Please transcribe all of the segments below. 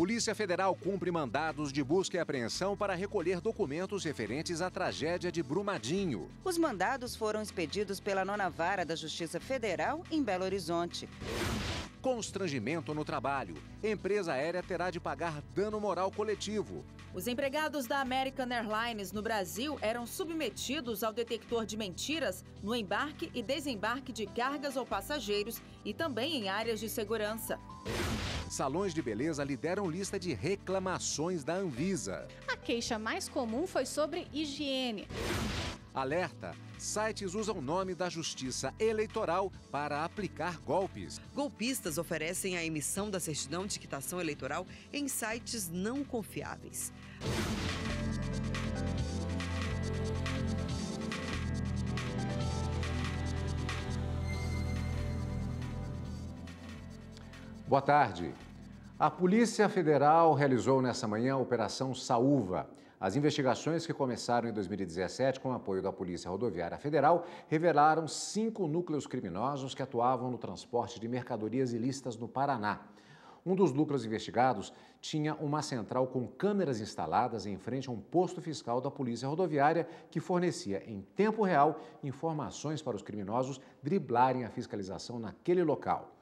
Polícia Federal cumpre mandados de busca e apreensão para recolher documentos referentes à tragédia de Brumadinho. Os mandados foram expedidos pela 9ª Vara da Justiça Federal em Belo Horizonte. Constrangimento no trabalho. Empresa aérea terá de pagar dano moral coletivo. Os empregados da American Airlines no Brasil eram submetidos ao detector de mentiras no embarque e desembarque de cargas ou passageiros e também em áreas de segurança. Salões de beleza lideram lista de reclamações da Anvisa. A queixa mais comum foi sobre higiene. Alerta: sites usam o nome da Justiça Eleitoral para aplicar golpes. Golpistas oferecem a emissão da certidão de quitação eleitoral em sites não confiáveis. Boa tarde. A Polícia Federal realizou nessa manhã a Operação Saúva. As investigações que começaram em 2017 com o apoio da Polícia Rodoviária Federal revelaram 5 núcleos criminosos que atuavam no transporte de mercadorias ilícitas no Paraná. Um dos núcleos investigados tinha uma central com câmeras instaladas em frente a um posto fiscal da Polícia Rodoviária que fornecia em tempo real informações para os criminosos driblarem a fiscalização naquele local.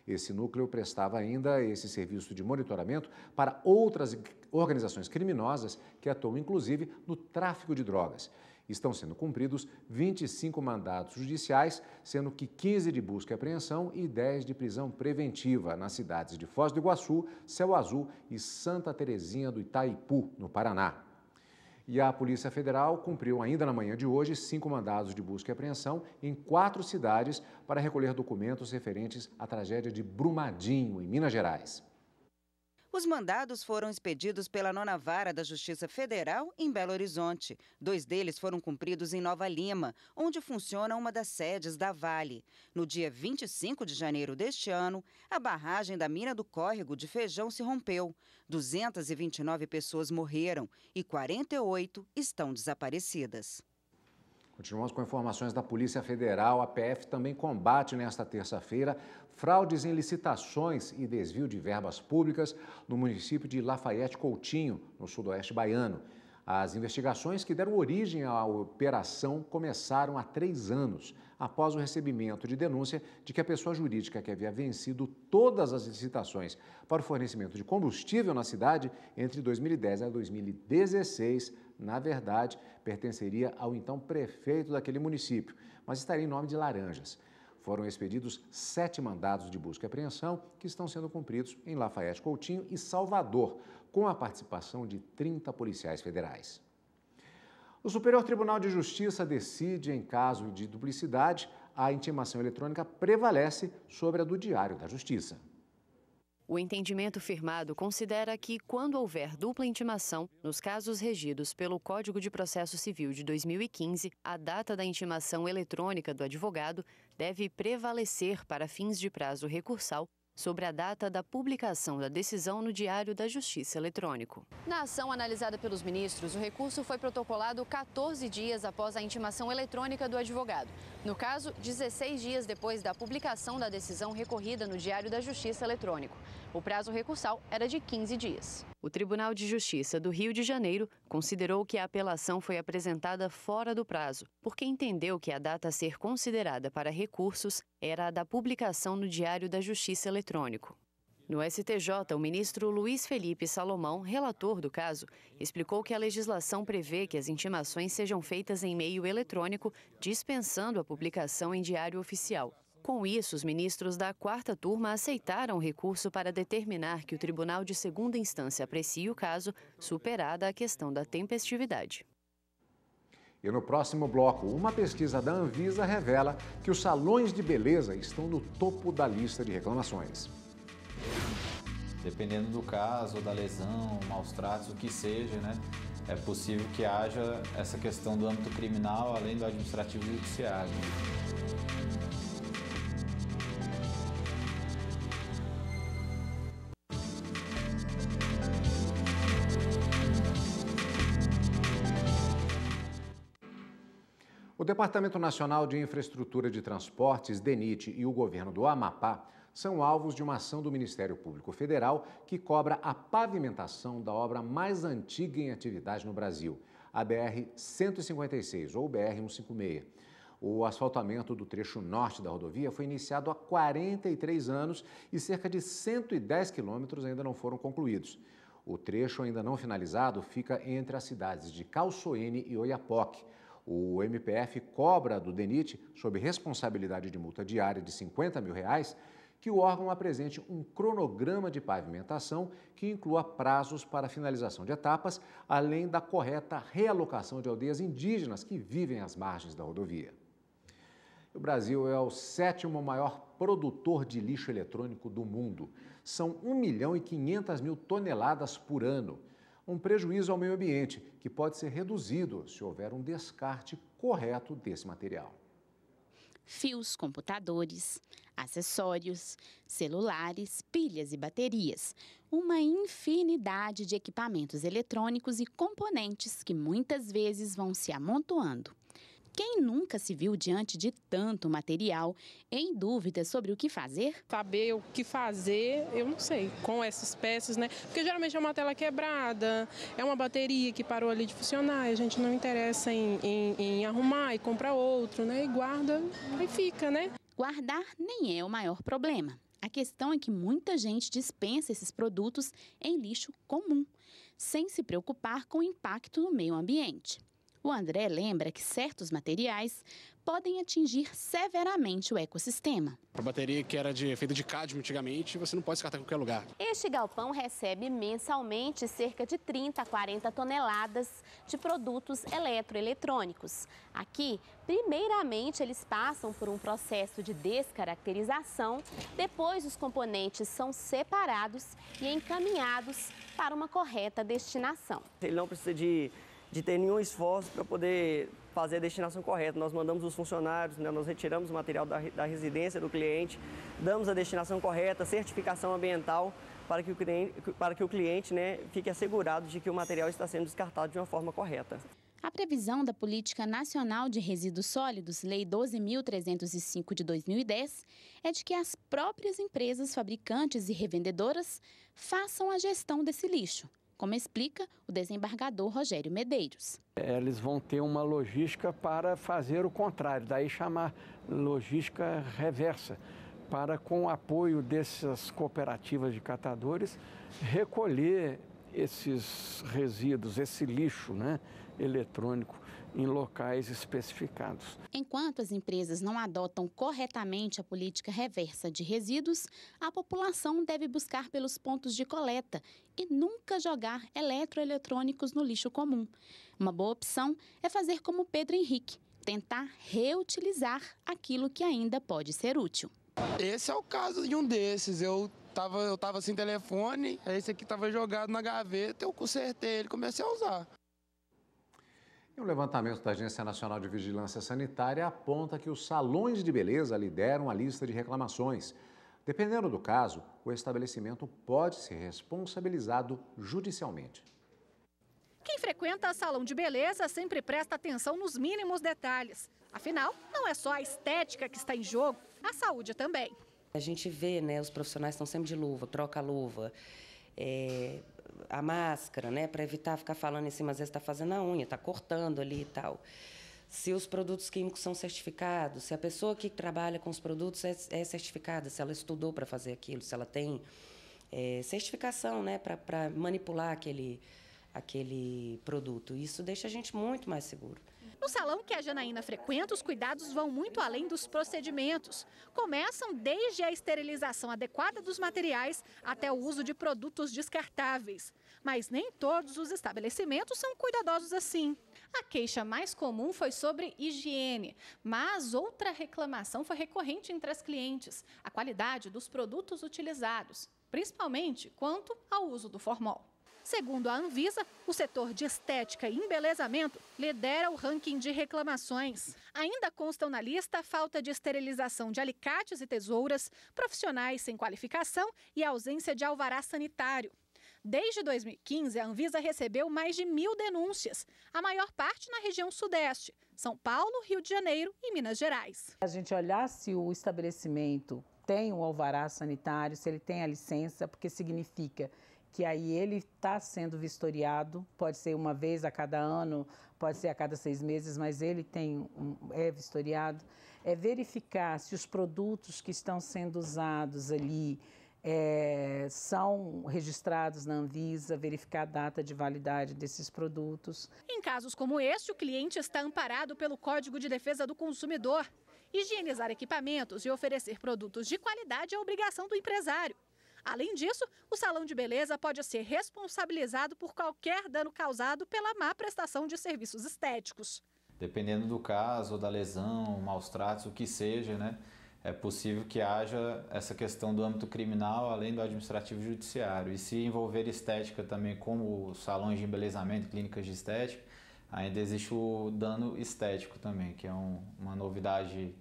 Esse núcleo prestava ainda esse serviço de monitoramento para outras organizações criminosas que atuam, inclusive, no tráfico de drogas. Estão sendo cumpridos 25 mandados judiciais, sendo que 15 de busca e apreensão e 10 de prisão preventiva nas cidades de Foz do Iguaçu, Céu Azul e Santa Terezinha do Itaipu, no Paraná. E a Polícia Federal cumpriu ainda na manhã de hoje 5 mandados de busca e apreensão em 4 cidades para recolher documentos referentes à tragédia de Brumadinho, em Minas Gerais. Os mandados foram expedidos pela 9ª Vara da Justiça Federal em Belo Horizonte. 2 deles foram cumpridos em Nova Lima, onde funciona uma das sedes da Vale. No dia 25 de janeiro deste ano, a barragem da mina do Córrego de Feijão se rompeu. 229 pessoas morreram e 48 estão desaparecidas. Continuamos com informações da Polícia Federal. A PF também combate nesta terça-feira fraudes em licitações e desvio de verbas públicas no município de Lafayette Coutinho, no sudoeste baiano. As investigações que deram origem à operação começaram há 3 anos, após o recebimento de denúncia de que a pessoa jurídica que havia vencido todas as licitações para o fornecimento de combustível na cidade entre 2010 e 2016, na verdade, pertenceria ao então prefeito daquele município, mas estaria em nome de Laranjas. Foram expedidos 7 mandados de busca e apreensão que estão sendo cumpridos em Lafayette Coutinho e Salvador, com a participação de 30 policiais federais. O Superior Tribunal de Justiça decide, em caso de duplicidade, a intimação eletrônica prevalece sobre a do Diário da Justiça. O entendimento firmado considera que, quando houver dupla intimação, nos casos regidos pelo Código de Processo Civil de 2015, a data da intimação eletrônica do advogado deve prevalecer para fins de prazo recursal sobre a data da publicação da decisão no Diário da Justiça eletrônico. Na ação analisada pelos ministros, o recurso foi protocolado 14 dias após a intimação eletrônica do advogado. No caso, 16 dias depois da publicação da decisão recorrida no Diário da Justiça eletrônico. O prazo recursal era de 15 dias. O Tribunal de Justiça do Rio de Janeiro considerou que a apelação foi apresentada fora do prazo, porque entendeu que a data a ser considerada para recursos era a da publicação no Diário da Justiça eletrônico. No STJ, o ministro Luiz Felipe Salomão, relator do caso, explicou que a legislação prevê que as intimações sejam feitas em meio eletrônico, dispensando a publicação em diário oficial. Com isso, os ministros da 4ª turma aceitaram o recurso para determinar que o Tribunal de Segunda Instância aprecie o caso, superada a questão da tempestividade. E no próximo bloco, uma pesquisa da Anvisa revela que os salões de beleza estão no topo da lista de reclamações. Dependendo do caso, da lesão, maus tratos, o que seja, né? É possível que haja essa questão do âmbito criminal, além do administrativo e judiciário. O Departamento Nacional de Infraestrutura de Transportes, DENIT, e o governo do Amapá são alvos de uma ação do Ministério Público Federal que cobra a pavimentação da obra mais antiga em atividade no Brasil, a BR-156 ou BR-156. O asfaltamento do trecho norte da rodovia foi iniciado há 43 anos e cerca de 110 quilômetros ainda não foram concluídos. O trecho ainda não finalizado fica entre as cidades de Calçoene e Oiapoque. O MPF cobra do DENIT, sob responsabilidade de multa diária de R$50 mil, que o órgão apresente um cronograma de pavimentação que inclua prazos para finalização de etapas, além da correta realocação de aldeias indígenas que vivem às margens da rodovia. O Brasil é o 7º maior produtor de lixo eletrônico do mundo. São 1.500.000 toneladas por ano. Um prejuízo ao meio ambiente que pode ser reduzido se houver um descarte correto desse material. Fios, computadores, acessórios, celulares, pilhas e baterias. Uma infinidade de equipamentos eletrônicos e componentes que muitas vezes vão se amontoando. Quem nunca se viu diante de tanto material, em dúvida sobre o que fazer? Saber o que fazer, eu não sei, com essas peças, né? Porque geralmente é uma tela quebrada, é uma bateria que parou ali de funcionar, a gente não interessa em arrumar e comprar outro, né? E guarda, aí fica, né? Guardar nem é o maior problema. A questão é que muita gente dispensa esses produtos em lixo comum, sem se preocupar com o impacto no meio ambiente. O André lembra que certos materiais podem atingir severamente o ecossistema. A bateria que era feita de cádmio antigamente, você não pode descartar em qualquer lugar. Este galpão recebe mensalmente cerca de 30 a 40 toneladas de produtos eletroeletrônicos. Aqui, primeiramente, eles passam por um processo de descaracterização, depois os componentes são separados e encaminhados para uma correta destinação. Ele não precisa de ter nenhum esforço para poder fazer a destinação correta. Nós mandamos os funcionários, né, nós retiramos o material da residência do cliente, damos a destinação correta, certificação ambiental para que o cliente né, fique assegurado de que o material está sendo descartado de uma forma correta. A previsão da Política Nacional de Resíduos Sólidos, Lei 12.305 de 2010, é de que as próprias empresas fabricantes e revendedoras façam a gestão desse lixo, como explica o desembargador Rogério Medeiros. Eles vão ter uma logística para fazer o contrário, daí chamar logística reversa, para, com o apoio dessas cooperativas de catadores, recolher esses resíduos, esse lixo, né, eletrônico, em locais especificados. Enquanto as empresas não adotam corretamente a política reversa de resíduos, a população deve buscar pelos pontos de coleta e nunca jogar eletroeletrônicos no lixo comum. Uma boa opção é fazer como Pedro Henrique, tentar reutilizar aquilo que ainda pode ser útil. Esse é o caso de um desses. Eu tava sem telefone, esse aqui estava jogado na gaveta, eu consertei ele, comecei a usar. E um levantamento da Agência Nacional de Vigilância Sanitária aponta que os salões de beleza lideram a lista de reclamações. Dependendo do caso, o estabelecimento pode ser responsabilizado judicialmente. Quem frequenta salão de beleza sempre presta atenção nos mínimos detalhes. Afinal, não é só a estética que está em jogo, a saúde também. A gente vê, né, os profissionais estão sempre de luva, troca a luva, a máscara, né, para evitar ficar falando em cima, às vezes está fazendo a unha, está cortando ali e tal. Se os produtos químicos são certificados, se a pessoa que trabalha com os produtos é certificada, se ela estudou para fazer aquilo, se ela tem certificação, né, para manipular aquele produto. Isso deixa a gente muito mais seguro. No salão que a Janaína frequenta, os cuidados vão muito além dos procedimentos. Começam desde a esterilização adequada dos materiais até o uso de produtos descartáveis. Mas nem todos os estabelecimentos são cuidadosos assim. A queixa mais comum foi sobre higiene, mas outra reclamação foi recorrente entre as clientes: a qualidade dos produtos utilizados, principalmente quanto ao uso do formol. Segundo a Anvisa, o setor de estética e embelezamento lidera o ranking de reclamações. Ainda constam na lista a falta de esterilização de alicates e tesouras, profissionais sem qualificação e a ausência de alvará sanitário. Desde 2015, a Anvisa recebeu mais de 1.000 denúncias, a maior parte na região sudeste, São Paulo, Rio de Janeiro e Minas Gerais. A gente olhar se o estabelecimento tem o alvará sanitário, se ele tem a licença, porque significa que aí ele está sendo vistoriado, pode ser uma vez a cada ano, pode ser a cada 6 meses, mas ele é vistoriado. É verificar se os produtos que estão sendo usados ali são registrados na Anvisa, verificar a data de validade desses produtos. Em casos como este, o cliente está amparado pelo Código de Defesa do Consumidor. Higienizar equipamentos e oferecer produtos de qualidade é obrigação do empresário. Além disso, o salão de beleza pode ser responsabilizado por qualquer dano causado pela má prestação de serviços estéticos. Dependendo do caso, da lesão, maus tratos, o que seja, né? É possível que haja essa questão do âmbito criminal, além do administrativo e judiciário. E se envolver estética também, como salões de embelezamento, clínicas de estética, ainda existe o dano estético também, que é uma novidade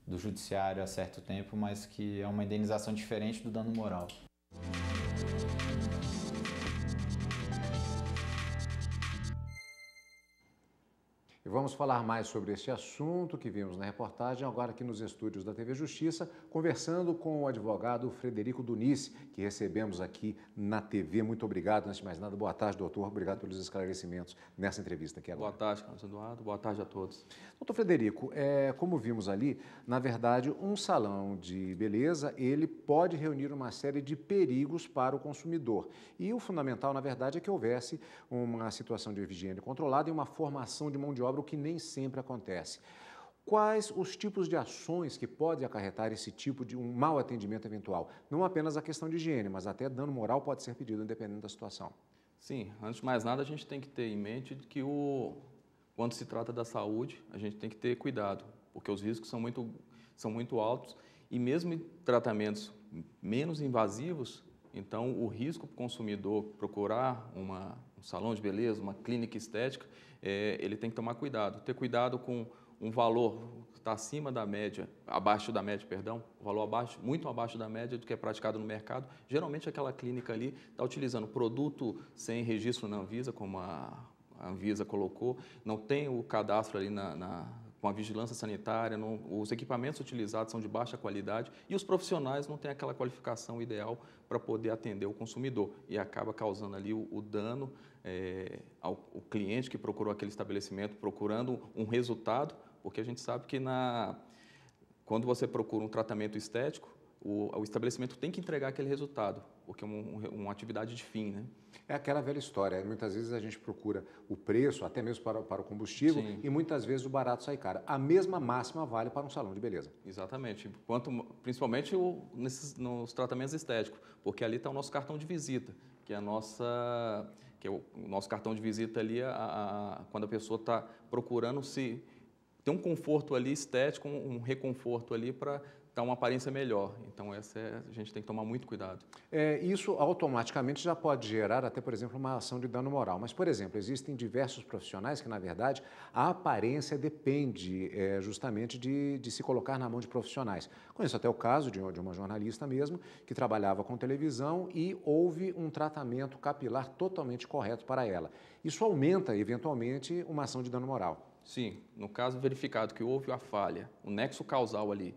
do judiciário há certo tempo, mas que é uma indenização diferente do dano moral. E vamos falar mais sobre este assunto que vimos na reportagem, agora aqui nos estúdios da TV Justiça, conversando com o advogado Frederico Duniz, que recebemos aqui na TV. Muito obrigado, antes de mais nada. Boa tarde, doutor. Obrigado pelos esclarecimentos nessa entrevista aqui agora. Boa tarde, Carlos Eduardo. Boa tarde a todos. Doutor Frederico, como vimos ali, na verdade, um salão de beleza, ele pode reunir uma série de perigos para o consumidor. E o fundamental, na verdade, é que houvesse uma situação de higiene controlada e uma formação de mão de obra, o que nem sempre acontece. Quais os tipos de ações que podem acarretar esse tipo de um mau atendimento eventual? Não apenas a questão de higiene, mas até dano moral pode ser pedido, independente da situação. Sim, antes de mais nada, a gente tem que ter em mente que quando se trata da saúde, a gente tem que ter cuidado, porque os riscos são muito altos e mesmo em tratamentos menos invasivos, então o risco para o consumidor procurar um salão de beleza, uma clínica estética, ele tem que tomar cuidado. Ter cuidado com um valor que está acima da média, abaixo da média, perdão, um valor muito abaixo da média do que é praticado no mercado. Geralmente aquela clínica ali está utilizando produto sem registro na Anvisa, como a Anvisa colocou, não tem o cadastro ali com a vigilância sanitária, os equipamentos utilizados são de baixa qualidade e os profissionais não têm aquela qualificação ideal para poder atender o consumidor e acaba causando ali o dano ao cliente que procurou aquele estabelecimento, procurando um resultado, porque a gente sabe que quando você procura um tratamento estético, o estabelecimento tem que entregar aquele resultado, porque é uma atividade de fim, né? É aquela velha história, muitas vezes a gente procura o preço, até mesmo para o combustível, sim, e muitas vezes o barato sai caro. A mesma máxima vale para um salão de beleza. Exatamente, principalmente nos tratamentos estéticos, porque ali está o nosso cartão de visita, que é o nosso cartão de visita ali, quando a pessoa está procurando ter um conforto ali estético, um reconforto ali para dar uma aparência melhor. Então, a gente tem que tomar muito cuidado. Isso automaticamente já pode gerar até, por exemplo, uma ação de dano moral. Mas, por exemplo, existem diversos profissionais que, na verdade, a aparência depende justamente de se colocar na mão de profissionais. Conheço até o caso de uma jornalista mesmo, que trabalhava com televisão e houve um tratamento capilar totalmente correto para ela. Isso aumenta, eventualmente, uma ação de dano moral. Sim, no caso verificado que houve a falha, o nexo causal ali,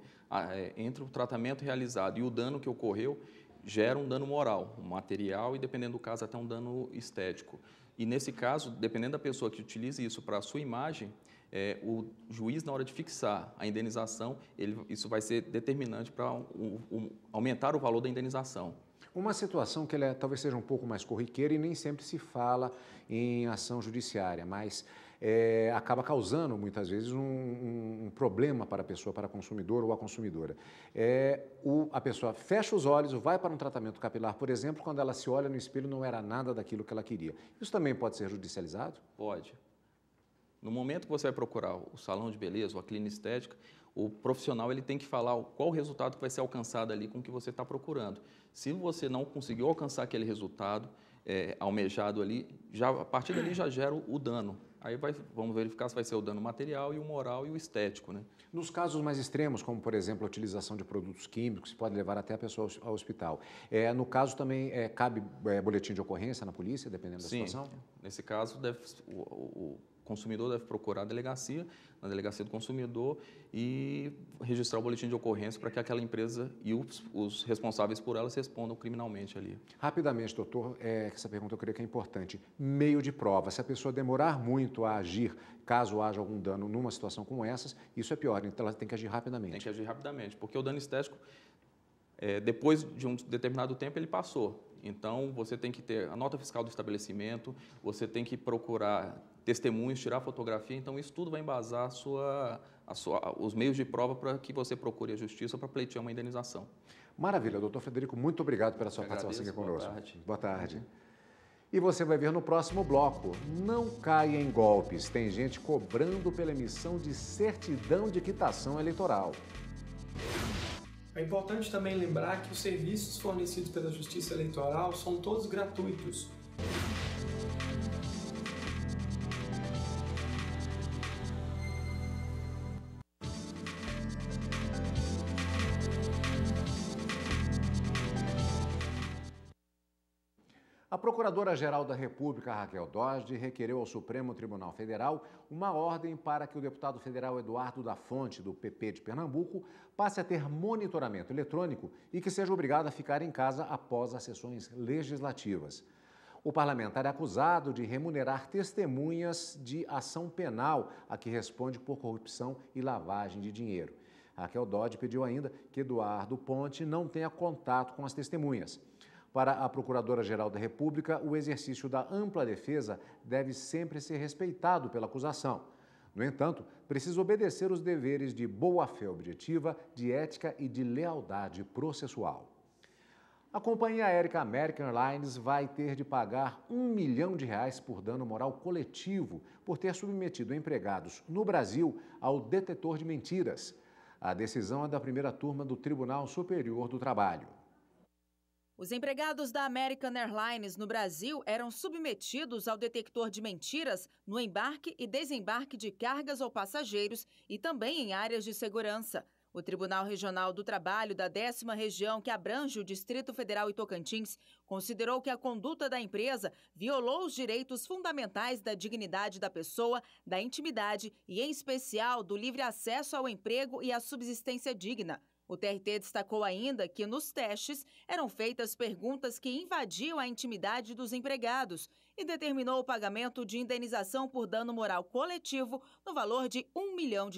entre o tratamento realizado e o dano que ocorreu, gera um dano moral, um material e, dependendo do caso, até um dano estético. E, nesse caso, dependendo da pessoa que utilize isso para a sua imagem, o juiz, na hora de fixar a indenização, isso vai ser determinante para aumentar o valor da indenização. Uma situação que talvez seja um pouco mais corriqueira e nem sempre se fala em ação judiciária, mas acaba causando, muitas vezes, um problema para a pessoa, para a consumidora ou a consumidora. A pessoa fecha os olhos, vai para um tratamento capilar, por exemplo, quando ela se olha no espelho não era nada daquilo que ela queria. Isso também pode ser judicializado? Pode. No momento que você vai procurar o salão de beleza ou a clínica estética, o profissional ele tem que falar qual o resultado que vai ser alcançado ali com o que você está procurando. Se você não conseguiu alcançar aquele resultado almejado ali, a partir dali já gera o dano. Aí vamos verificar se vai ser o dano material e o moral e o estético, né? Nos casos mais extremos, como por exemplo a utilização de produtos químicos, que pode levar até a pessoa ao hospital. No caso também cabe boletim de ocorrência na polícia, dependendo da situação? Nesse caso o consumidor deve procurar a delegacia, na delegacia do consumidor, e registrar o boletim de ocorrência para que aquela empresa e os responsáveis por elas respondam criminalmente ali. Rapidamente, doutor, essa pergunta eu creio que é importante. Meio de prova. Se a pessoa demorar muito a agir, caso haja algum dano numa situação como essas, isso é pior, então ela tem que agir rapidamente. Tem que agir rapidamente, porque o dano estético, depois de um determinado tempo, ele passou. Então, você tem que ter a nota fiscal do estabelecimento, você tem que procurar testemunhos, tirar fotografia. Então, isso tudo vai embasar os meios de prova para que você procure a justiça para pleitear uma indenização. Maravilha, doutor Frederico, muito obrigado pela sua participação aqui conosco. Boa tarde. E você vai ver no próximo bloco. Não caia em golpes. Tem gente cobrando pela emissão de certidão de quitação eleitoral. É importante também lembrar que os serviços fornecidos pela Justiça Eleitoral são todos gratuitos. A Procuradora-Geral da República, Raquel Dodge, requereu ao Supremo Tribunal Federal uma ordem para que o deputado federal Eduardo da Fonte, do PP de Pernambuco, passe a ter monitoramento eletrônico e que seja obrigado a ficar em casa após as sessões legislativas. O parlamentar é acusado de remunerar testemunhas de ação penal a que responde por corrupção e lavagem de dinheiro. Raquel Dodge pediu ainda que Eduardo Ponte não tenha contato com as testemunhas. Para a Procuradora-Geral da República, o exercício da ampla defesa deve sempre ser respeitado pela acusação. No entanto, precisa obedecer os deveres de boa-fé objetiva, de ética e de lealdade processual. A companhia aérea American Airlines vai ter de pagar R$ 1 milhão por dano moral coletivo por ter submetido empregados no Brasil ao detetor de mentiras. A decisão é da primeira turma do Tribunal Superior do Trabalho. Os empregados da American Airlines no Brasil eram submetidos ao detector de mentiras no embarque e desembarque de cargas ou passageiros e também em áreas de segurança. O Tribunal Regional do Trabalho da 10ª Região, que abrange o Distrito Federal e Tocantins, considerou que a conduta da empresa violou os direitos fundamentais da dignidade da pessoa, da intimidade e, em especial, do livre acesso ao emprego e à subsistência digna. O TRT destacou ainda que, nos testes, eram feitas perguntas que invadiam a intimidade dos empregados e determinou o pagamento de indenização por dano moral coletivo no valor de R$ 1 milhão.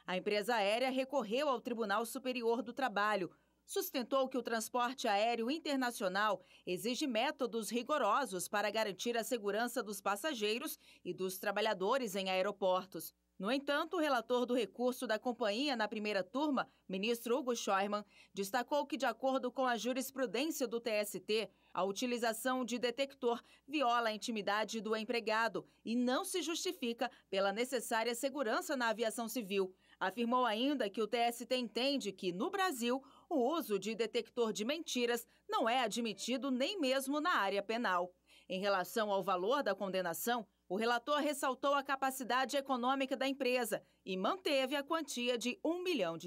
A empresa aérea recorreu ao Tribunal Superior do Trabalho. Sustentou que o transporte aéreo internacional exige métodos rigorosos para garantir a segurança dos passageiros e dos trabalhadores em aeroportos. No entanto, o relator do recurso da companhia na primeira turma, ministro Hugo Scheuermann, destacou que, de acordo com a jurisprudência do TST, a utilização de detector viola a intimidade do empregado e não se justifica pela necessária segurança na aviação civil. Afirmou ainda que o TST entende que, no Brasil, o uso de detector de mentiras não é admitido nem mesmo na área penal. Em relação ao valor da condenação, o relator ressaltou a capacidade econômica da empresa e manteve a quantia de R$ 1 milhão.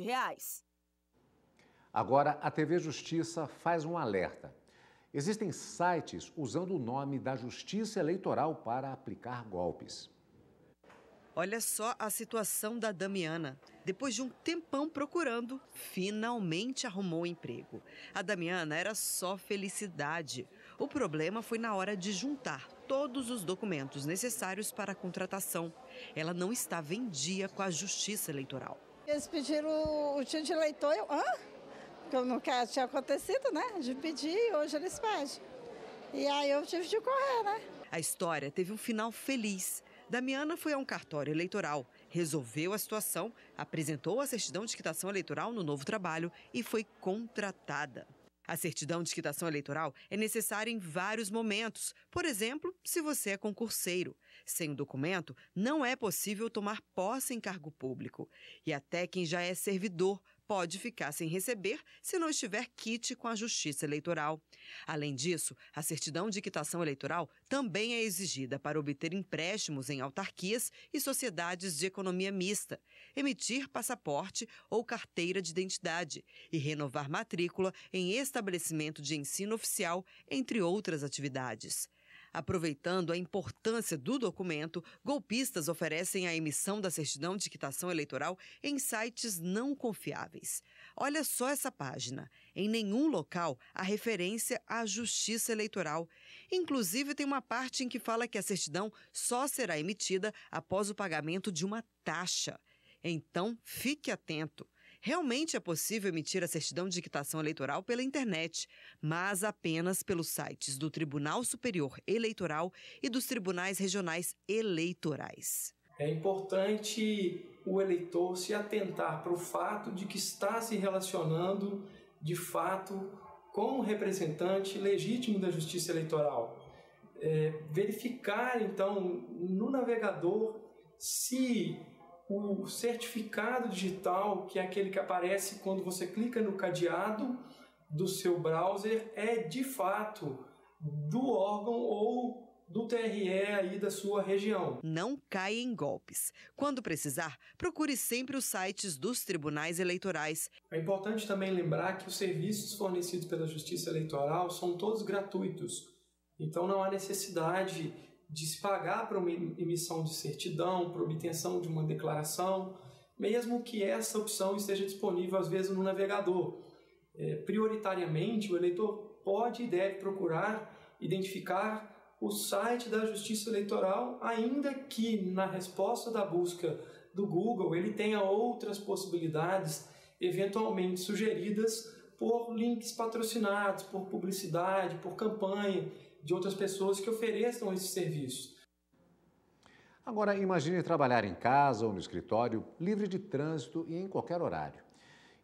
Agora, a TV Justiça faz um alerta. Existem sites usando o nome da Justiça Eleitoral para aplicar golpes. Olha só a situação da Damiana. Depois de um tempão procurando, finalmente arrumou um emprego. A Damiana era só felicidade. O problema foi na hora de juntar todos os documentos necessários para a contratação. Ela não estava em dia com a Justiça Eleitoral. Eles pediram o título de eleitor, que eu nunca tinha acontecido, né? De pedir, hoje eles pedem. E aí eu tive de correr, né? A história teve um final feliz. Damiana foi a um cartório eleitoral, resolveu a situação, apresentou a certidão de quitação eleitoral no novo trabalho e foi contratada. A certidão de quitação eleitoral é necessária em vários momentos. Por exemplo, se você é concurseiro. Sem o documento, não é possível tomar posse em cargo público. E até quem já é servidor pode ficar sem receber se não estiver quite com a Justiça Eleitoral. Além disso, a certidão de quitação eleitoral também é exigida para obter empréstimos em autarquias e sociedades de economia mista, emitir passaporte ou carteira de identidade e renovar matrícula em estabelecimento de ensino oficial, entre outras atividades. Aproveitando a importância do documento, golpistas oferecem a emissão da certidão de quitação eleitoral em sites não confiáveis. Olha só essa página. Em nenhum local há referência à Justiça Eleitoral. Inclusive, tem uma parte em que fala que a certidão só será emitida após o pagamento de uma taxa. Então, fique atento. Realmente é possível emitir a certidão de quitação eleitoral pela internet, mas apenas pelos sites do Tribunal Superior Eleitoral e dos Tribunais Regionais Eleitorais. É importante o eleitor se atentar para o fato de que está se relacionando, de fato, com um representante legítimo da Justiça Eleitoral. Verificar, então, no navegador se o certificado digital, que é aquele que aparece quando você clica no cadeado do seu browser, é de fato do órgão ou do TRE aí da sua região. Não caia em golpes. Quando precisar, procure sempre os sites dos tribunais eleitorais. É importante também lembrar que os serviços fornecidos pela Justiça Eleitoral são todos gratuitos. Então não há necessidade de se pagar para uma emissão de certidão, para obtenção de uma declaração, mesmo que essa opção esteja disponível, às vezes, no navegador. Prioritariamente, o eleitor pode e deve procurar identificar o site da Justiça Eleitoral, ainda que na resposta da busca do Google ele tenha outras possibilidades, eventualmente sugeridas por links patrocinados, por publicidade, por campanha, de outras pessoas que ofereçam esse serviço. Agora, imagine trabalhar em casa ou no escritório, livre de trânsito e em qualquer horário.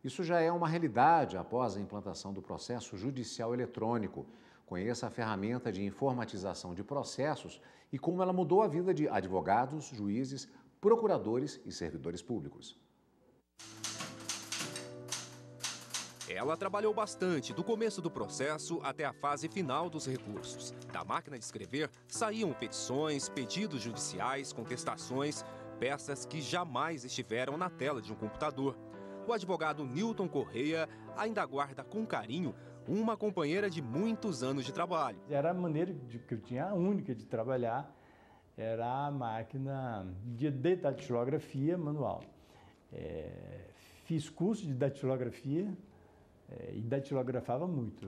Isso já é uma realidade após a implantação do processo judicial eletrônico. Conheça a ferramenta de informatização de processos e como ela mudou a vida de advogados, juízes, procuradores e servidores públicos. Ela trabalhou bastante do começo do processo até a fase final dos recursos. Da máquina de escrever saíam petições, pedidos judiciais, contestações, peças que jamais estiveram na tela de um computador. O advogado Nilton Correia ainda guarda com carinho uma companheira de muitos anos de trabalho. Era a maneira que eu tinha, a única de trabalhar, era a máquina de datilografia manual. Fiz curso de datilografia e datilografava muito,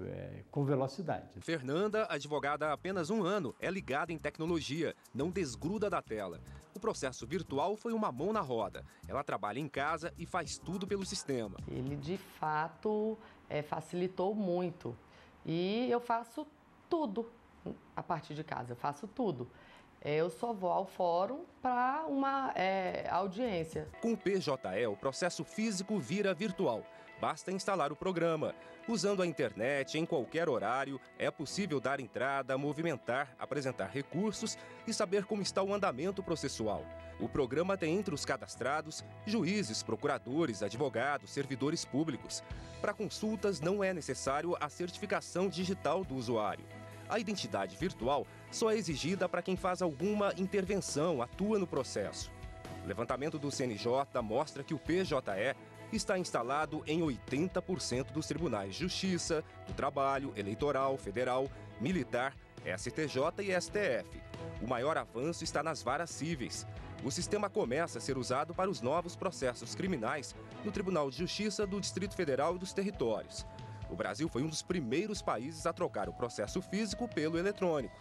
com velocidade. Fernanda, advogada há apenas 1 ano, é ligada em tecnologia, não desgruda da tela. O processo virtual foi uma mão na roda. Ela trabalha em casa e faz tudo pelo sistema. Ele, de fato, facilitou muito. E eu faço tudo a partir de casa, eu faço tudo. Eu só vou ao fórum para uma audiência. Com o PJE, o processo físico vira virtual. Basta instalar o programa. Usando a internet, em qualquer horário, é possível dar entrada, movimentar, apresentar recursos e saber como está o andamento processual. O programa tem entre os cadastrados juízes, procuradores, advogados, servidores públicos. Para consultas, não é necessário a certificação digital do usuário. A identidade virtual só é exigida para quem faz alguma intervenção, atua no processo. O levantamento do CNJ mostra que o PJE está instalado em 80% dos tribunais de Justiça, do Trabalho, Eleitoral, Federal, Militar, STJ e STF. O maior avanço está nas varas cíveis. O sistema começa a ser usado para os novos processos criminais no Tribunal de Justiça do Distrito Federal e dos Territórios. O Brasil foi um dos primeiros países a trocar o processo físico pelo eletrônico.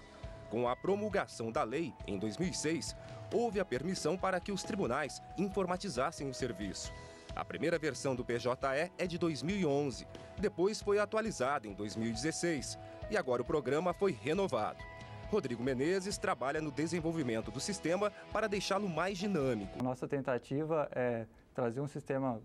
Com a promulgação da lei, em 2006, houve a permissão para que os tribunais informatizassem o serviço. A primeira versão do PJE é de 2011, depois foi atualizada em 2016 e agora o programa foi renovado. Rodrigo Menezes trabalha no desenvolvimento do sistema para deixá-lo mais dinâmico. Nossa tentativa é trazer um sistema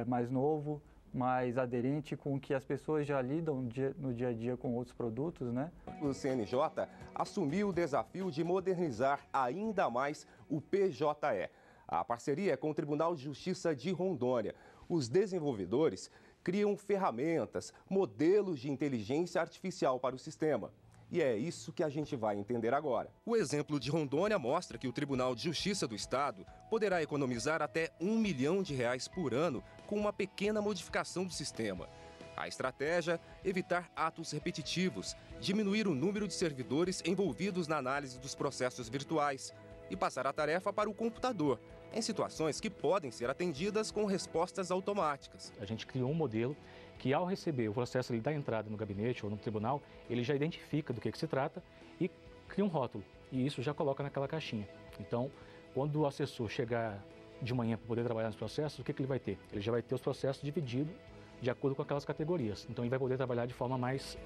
mais novo, mais aderente com o que as pessoas já lidam no dia a dia com outros produtos, né? O CNJ assumiu o desafio de modernizar ainda mais o PJE. A parceria é com o Tribunal de Justiça de Rondônia. Os desenvolvedores criam ferramentas, modelos de inteligência artificial para o sistema. E é isso que a gente vai entender agora. O exemplo de Rondônia mostra que o Tribunal de Justiça do Estado poderá economizar até R$ 1 milhão por ano com uma pequena modificação do sistema. A estratégia: evitar atos repetitivos, diminuir o número de servidores envolvidos na análise dos processos virtuais e passar a tarefa para o computador, em situações que podem ser atendidas com respostas automáticas. A gente criou um modelo que, ao receber o processo da entrada no gabinete ou no tribunal, ele já identifica do que se trata e cria um rótulo, e isso já coloca naquela caixinha. Então, quando o assessor chegar de manhã para poder trabalhar nos processos, o que ele vai ter? Ele já vai ter os processos divididos de acordo com aquelas categorias. Então, ele vai poder trabalhar de forma mais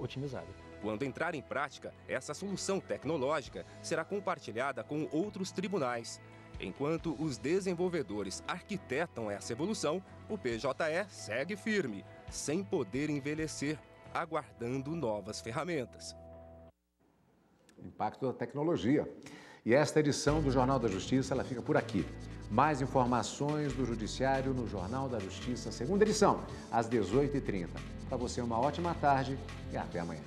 otimizada. Quando entrar em prática, essa solução tecnológica será compartilhada com outros tribunais. Enquanto os desenvolvedores arquitetam essa evolução, o PJE segue firme, sem poder envelhecer, aguardando novas ferramentas. Impacto da tecnologia. E esta edição do Jornal da Justiça, ela fica por aqui. Mais informações do Judiciário no Jornal da Justiça, segunda edição, às 18h30. Para você, uma ótima tarde e até amanhã.